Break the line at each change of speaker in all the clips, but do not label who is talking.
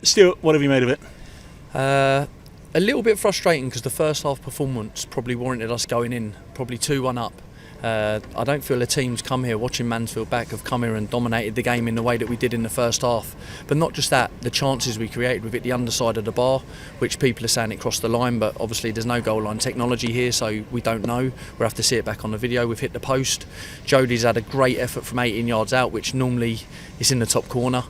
Stuart, what have you made of it?
A little bit frustrating because the first half performance probably warranted us going in, probably 2-1 up. I don't feel the teams come here, watching Mansfield back, have come here and dominated the game in the way that we did in the first half. But not just that, the chances we created, we've hit the underside of the bar, which people are saying it crossed the line, but obviously there's no goal line technology here, so we don't know. We'll have to see it back on the video. We've hit the post. Jodie's had a great effort from 18 yards out, which normally is in the top corner.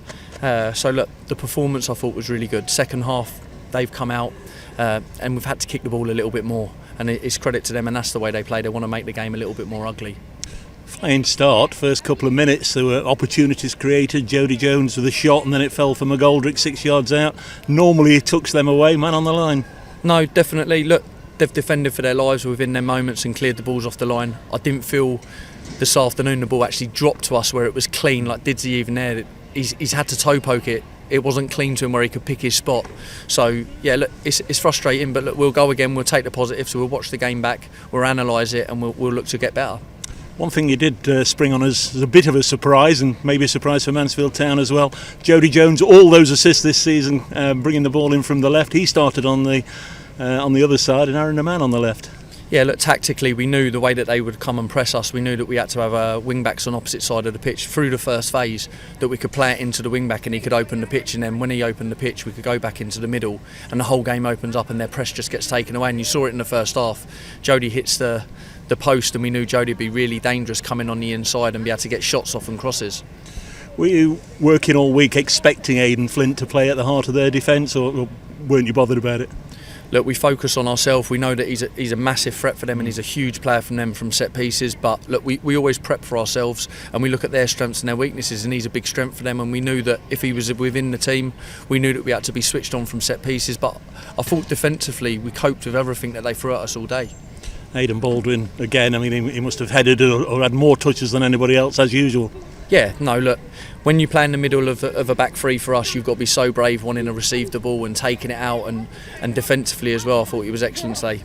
So look, the performance I thought was really good. Second half, they've come out and we've had to kick the ball a little bit more. And it's credit to them, and that's the way they play. They want to make the game a little bit more ugly.
Flying start, first couple of minutes, there were opportunities created. Jodie Jones with a shot, and then it fell for McGoldrick 6 yards out. Normally he tucks them away, man on the line.
No, definitely. Look, they've defended for their lives within their moments and cleared the balls off the line. I didn't feel this afternoon the ball actually dropped to us where it was clean, like Didsy even there. He's had to toe poke it. It wasn't clean to him where he could pick his spot. So yeah, look, it's frustrating, but look, we'll go again. We'll take the positives. We'll watch the game back. We'll analyse it, and we'll look to get better.
One thing you did spring on us as a bit of a surprise, and maybe a surprise for Mansfield Town as well. Jodie Jones, all those assists this season, bringing the ball in from the left. He started on the other side, and Aaron the man on the left.
Yeah, look, tactically we knew the way that they would come and press us. We knew that we had to have wing backs on opposite side of the pitch through the first phase, that we could play it into the wing back and he could open the pitch, and then when he opened the pitch we could go back into the middle and the whole game opens up and their press just gets taken away. And you saw it in the first half. Jodie hits the post, and we knew Jodie would be really dangerous coming on the inside and be able to get shots off and crosses.
Were you working all week expecting Aidan Flint to play at the heart of their defence, or weren't you bothered about it?
Look, we focus on ourselves. We know that he's a massive threat for them, and he's a huge player from them from set pieces. But look, we always prep for ourselves, and we look at their strengths and their weaknesses, and he's a big strength for them. And we knew that if he was within the team, we knew that we had to be switched on from set pieces. But I thought defensively we coped with everything that they threw at us all day.
Aidan Baldwin again. I mean, he must have headed or had more touches than anybody else as usual.
Yeah, no, look, when you play in the middle of a back three for us, you've got to be so brave wanting to receive the ball and taking it out, and defensively as well. I thought he was excellent today.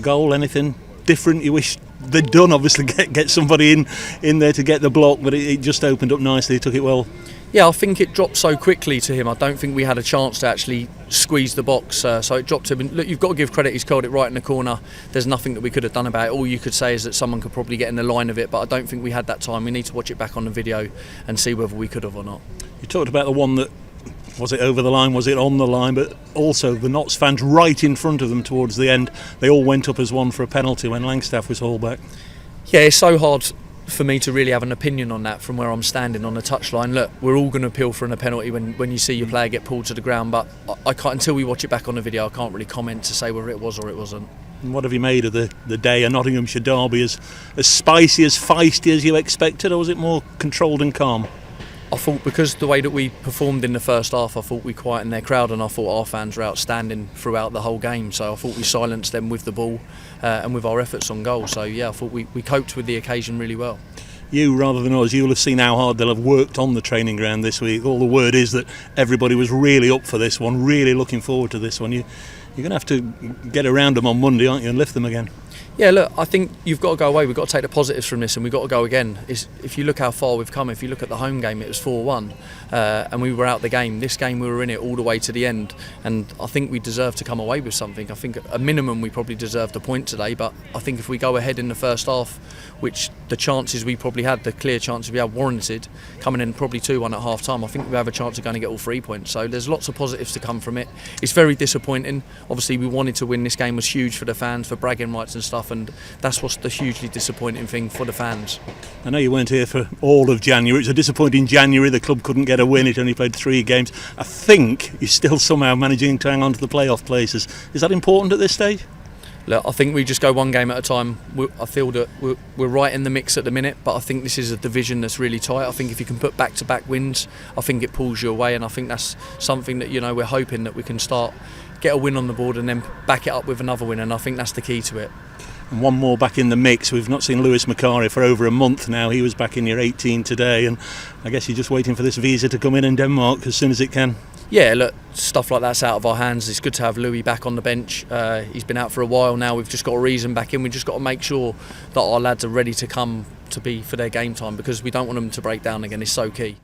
Goal, anything different you wish they'd done? Obviously get somebody in there to get the block, but it just opened up nicely. He took it well.
Yeah, I think it dropped so quickly to him. I don't think we had a chance to actually squeeze the box, so it dropped to him. And look, you've got to give credit, he's curled it right in the corner. There's nothing that we could have done about it. All you could say is that someone could probably get in the line of it, but I don't think we had that time. We need to watch it back on the video and see whether we could have or not.
You talked about the one that, was it over the line, was it on the line, but also the Notts fans right in front of them towards the end. They all went up as one for a penalty when Langstaff was hauled back.
Yeah, it's so hard for me to really have an opinion on that from where I'm standing on the touchline. Look, we're all going to appeal for a penalty when you see your player get pulled to the ground, but I can't, until we watch it back on the video, I can't really comment to say whether it was or it wasn't.
And what have you made of the day? A Nottinghamshire derby as spicy, as feisty as you expected, or was it more controlled and calm?
I thought because the way that we performed in the first half, I thought we quietened their crowd, and I thought our fans were outstanding throughout the whole game. So I thought we silenced them with the ball and with our efforts on goal. So yeah, I thought we coped with the occasion really well.
You, rather than us, you'll have seen how hard they'll have worked on the training ground this week. All the word is that everybody was really up for this one, really looking forward to this one. You're going to have to get around them on Monday, aren't you, and lift them again? Yeah,
look, I think you've got to go away. We've got to take the positives from this, and we've got to go again. If you look how far we've come, if you look at the home game, it was 4-1, and we were out the game. This game, we were in it all the way to the end, and I think we deserve to come away with something. I think at a minimum we probably deserved a point today, but I think if we go ahead in the first half, which the chances we probably had, the clear chances we had warranted, coming in probably 2-1 at half time, I think we have a chance of going to get all 3 points. So there's lots of positives to come from it. It's very disappointing. Obviously we wanted to win. This game was huge for the fans, for bragging rights and stuff, and that's what's the hugely disappointing thing for the fans.
I know you weren't here for all of January. It's a disappointing January. The club couldn't get a win. It only played 3 games. I think you're still somehow managing to hang on to the playoff places. Is that important at this stage?
Look, I think we just go one game at a time. I feel that we're right in the mix at the minute, but I think this is a division that's really tight. I think if you can put back-to-back wins, I think it pulls you away, and I think that's something that, you know, we're hoping that we can get a win on the board and then back it up with another win, and I think that's the key to it.
And one more back in the mix. We've not seen Lewis Macari for over a month now. He was back in year 18 today, and I guess you're just waiting for this visa to come in Denmark as soon as it can.
Yeah, look, stuff like that's out of our hands. It's good to have Louis back on the bench. He's been out for a while now. We've just got to ease him back in. We've just got to make sure that our lads are ready to come to be for their game time, because we don't want them to break down again. It's so key.